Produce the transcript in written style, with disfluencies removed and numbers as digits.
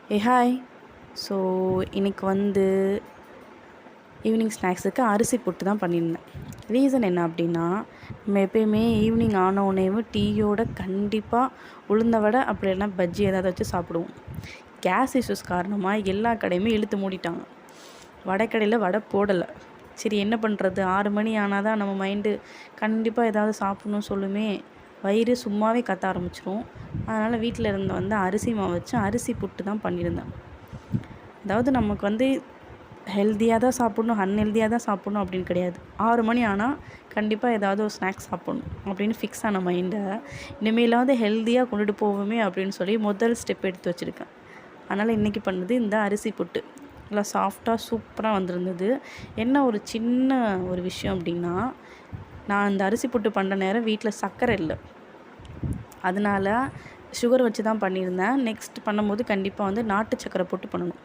Hi. So இன்னைக்கு evening ஸ்நாக்ஸுக்கு அரிசி புட்டு தான் பண்ணியிருந்தேன். ரீசன் என்ன அப்படின்னா, நம்ம எப்பயுமே ஈவினிங் ஆனோடனேவும் டீயோட கண்டிப்பாக உளுந்த வடை அப்படி இல்லைன்னா பஜ்ஜி ஏதாவது வச்சு சாப்பிடுவோம். கேஸ் இஷ்யூஸ் காரணமாக எல்லா கடையுமே இழுத்து மூடிட்டாங்க. வடை கடையில் வடை போடலை. சரி என்ன பண்ணுறது, 6 மணி ஆனால் தான் நம்ம மைண்டு கண்டிப்பாக ஏதாவது சாப்பிட்ணுன்னு சொல்லுமே, வயிறு சும்மாவே கத்த ஆரம்பிச்சிரும். அதனால் வீட்டில் இருந்த அரிசி மாவு வச்சு அரிசி புட்டு தான் பண்ணியிருந்தேன். அதாவது நமக்கு ஹெல்த்தியாக தான் சாப்பிட்ணும், அன்ஹெல்த்தியாக தான் சாப்பிட்ணும் அப்படின்னு கிடையாது. 6 மணி ஆனால் கண்டிப்பாக ஏதாவது ஒரு ஸ்நாக்ஸ் சாப்பிட்ணும் அப்படின்னு ஃபிக்ஸ் ஆன மைண்டை இனிமேலாவது ஹெல்த்தியாக கொண்டுட்டு போவோமே அப்படின்னு சொல்லி முதல் ஸ்டெப் எடுத்து வச்சுருக்கேன். அதனால் இன்றைக்கி பண்ணது இந்த அரிசி புட்டு. நல்லா சாஃப்டாக சூப்பராக வந்திருந்தது. என்ன ஒரு சின்ன ஒரு விஷயம் அப்படின்னா, நான் இந்த அரிசி புட்டு பண்ணுற நேரம் வீட்டில் சர்க்கரை இல்லை. அதனால் சுகர் வச்சு தான் பண்ணியிருந்தேன். நெக்ஸ்ட் பண்ணும்போது கண்டிப்பாக நாட்டு சர்க்கரை போட்டு பண்ணணும்.